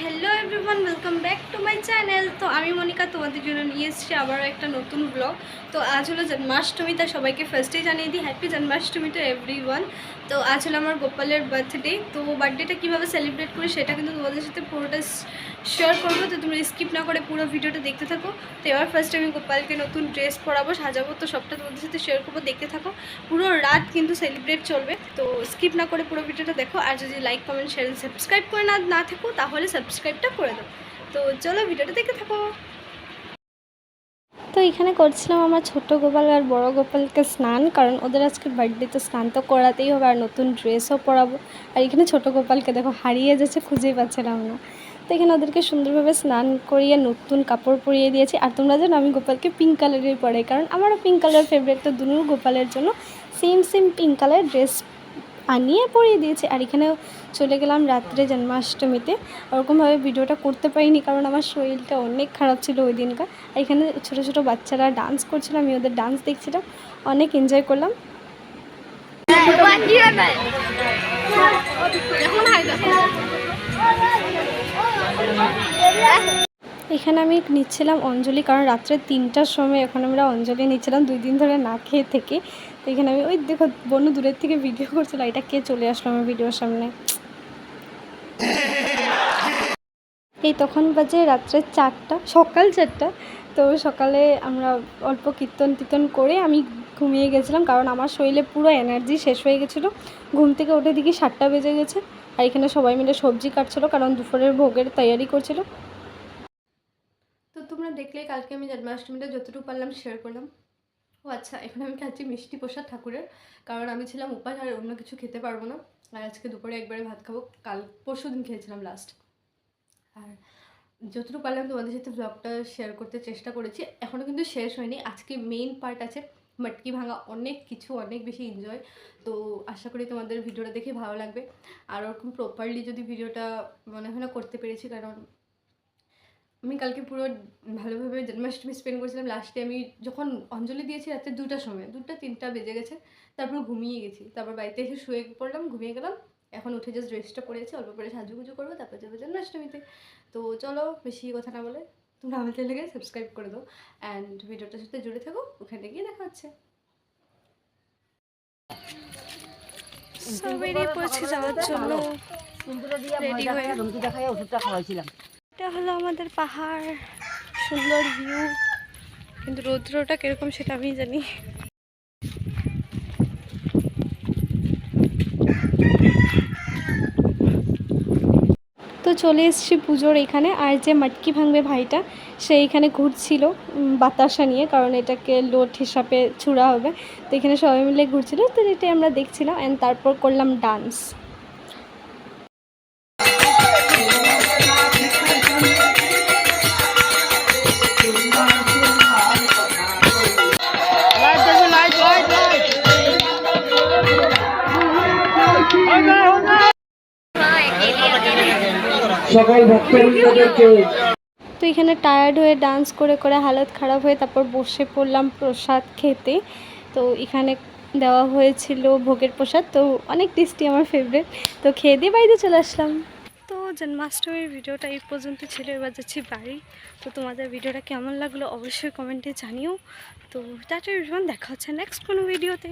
Hello everyone, welcome back to my channel. তো আমি মনিকা তোমাদের জন্য নিয়ে এসেছি আবারও একটা নতুন ব্লগ। তো আজ হলো জন্মাষ্টমী, তাই সবাইকে ফার্স্টেই জানিয়ে দিই হ্যাপি জন্মাষ্টমী টু এভরিওয়ান। তো আজ হলো আমার গোপালের বার্থডে। তো বার্থডেটা কীভাবে সেলিব্রেট করি সেটা কিন্তু তোমাদের সাথে পুরোটা শেয়ার করবো, তো তোমরা স্কিপ না করে পুরো ভিডিওটা দেখতে থাকো। তো এবার ফার্স্টে আমি গোপালকে নতুন ড্রেস পরাবো, সাজাবো, তো সবটা তোমাদের সাথে শেয়ার করবো, দেখতে থাকো। পুরো রাত কিন্তু সেলিব্রেট চলবে, তো স্কিপ না করে পুরো ভিডিওটা দেখো। আর যদি লাইক কমেন্ট শেয়ার সাবস্ক্রাইব করে না থাকো তাহলে সাবস্ক্রাইবটা করে দাও। তো চলো ভিডিওটা দেখতে থাকো। তো এখানে করছিলাম আমার ছোট গোপাল আর বড় গোপালকে স্নান, কারণ ওদের আজকে বার্থডে, তো স্নান তো করাতেই হবে আর নতুন ড্রেসও পরাবো। আর এখানে ছোট গোপালকে দেখো হারিয়ে যাচ্ছে, খুঁজেই পাচ্ছিলাম না। তো এখানে ওদেরকে সুন্দরভাবে স্নান করিয়ে নতুন কাপড় পরিয়ে দিয়েছি। আর তোমরা জানো আমি গোপালকে পিঙ্ক কালারের পরাই, কারণ আমারও পিঙ্ক কালার ফেভারিট। তো দুনু গোপালের জন্য সেম পিঙ্ক কালার ড্রেস আনিয়ে পরিয়ে দিয়েছি। আর এখানেও চলে গেলাম রাত্রে জন্মাষ্টমীতে। ওরকমভাবে ভিডিওটা করতে পারিনি কারণ আমার শরীরটা অনেক খারাপ ছিল ওই দিনকার। আর এখানে ছোটো ছোটো বাচ্চারা ডান্স করছিল, আমি ওদের ডান্স দেখছিলাম, অনেক এনজয় করলাম। এখানে আমি নিচ্ছিলাম অঞ্জলি, কারণ রাত্রে 3টার সময় এখন আমরা অঞ্জলি নিচ্ছিলাম 2 দিন ধরে না খেয়ে থেকে। তো এখানে আমি ওই দেখো বনু দূরের থেকে ভিডিও করছিল, এটা কে চলে আসলো আমার ভিডিওর সামনে। এই তখন বাজে রাত্রে 4টা, সকাল 4টা। তো সকালে আমরা অল্প কীর্তন করে আমি ঘুমিয়ে গেছিলাম, কারণ আমার শরীরে পুরো এনার্জি শেষ হয়ে গেছিলো। ঘুম থেকে উঠে দেখি 7টা বেজে গেছে। আর এখানে সবাই মিলে সবজি কাটছিলো, কারণ দুপুরের ভোগের তৈয়ারি করছিল। তো তোমরা দেখলে কালকে আমি জন্মাষ্টমীটা যতটুকু পারলাম শেয়ার করলাম। ও আচ্ছা, এখন আমি খাচ্ছি মিষ্টি প্রসাদ ঠাকুরের, কারণ আমি ছিলাম উপাস আর অন্য কিছু খেতে পারবো না। আর আজকে দুপুরে একবারে ভাত খাবো, পরশু দিন খেয়েছিলাম লাস্ট। আর যতটুকু পারলাম তোমাদের সাথে ব্লগটা শেয়ার করতে চেষ্টা করেছি, এখনও কিন্তু শেষ হয়নি। আজকে মেইন পার্ট আছে মটকি ভাঙা, অনেক কিছু, অনেক বেশি এনজয়। তো আশা করি তোমাদের ভিডিওটা দেখে ভালো লাগবে। আর ওরকম প্রপারলি যদি ভিডিওটা মনে হয় না করতে পেরেছি, কারণ আমি কালকে পুরো ভালোভাবে জন্মাষ্টমী স্পেন্ড করেছিলাম। লাস্টে আমি যখন অঞ্জলি দিয়েছি রাত্রে 2টার সময়, 2-3টা বেজে গেছে, তারপর ঘুমিয়ে গেছি। তারপর বাড়িতে এসে শুয়ে পড়লাম, ঘুমিয়ে গেলাম। এখন উঠে জাস্ট ড্রেসটা পরেছি, অল্প করে সাজুগুজু করবো, তারপর যাবো জন্মাষ্টমীতে। তো চলো বেশি কথা না বলে তোমরা আমার চ্যানেলকে সাবস্ক্রাইব করে দাও অ্যান্ড ভিডিওটার সাথে জুড়ে থাকো। ওখানে গিয়ে দেখা হচ্ছে। বেরিয়ে পড়ছি যাওয়ার জন্য, রেডি হয়ে। এটা হলো আমাদের পাহাড়, সুন্দর ভিউ, কিন্তু রৌদ্রটা কিরকম সেটা আমি জানি। তো চলে এসেছি পুজোর এখানে। আর যে মটকি ভাঙবে ভাইটা, সে এখানে ঘুরছিল বাতাসা নিয়ে, কারণ এটাকে লোট হিসাবে ছুড়া হবে। তো এখানে সবাই মিলে ঘুরছিল, তো এটাই আমরা দেখছিলাম অ্যান্ড তারপর করলাম ডান্স। তো এখানে টায়ার্ড হয়ে ডান্স করে করে হালত খারাপ হয়ে তারপর বসে পড়লাম প্রসাদ খেতে। তো এখানে দেওয়া হয়েছিল ভোগের প্রসাদ, তো অনেক টেস্টি, আমার ফেভারিট। তো খেয়ে দিয়ে বাড়িতে চলে আসলাম। তো জন্মাষ্টমীর ভিডিওটা এই পর্যন্ত ছিল, এবার যাচ্ছি বাড়ি। তো তোমাদের ভিডিওটা কেমন লাগলো অবশ্যই কমেন্টে জানিও। তো টাটা এভরিওয়ান, দেখা হচ্ছে নেক্সট কোনো ভিডিওতে।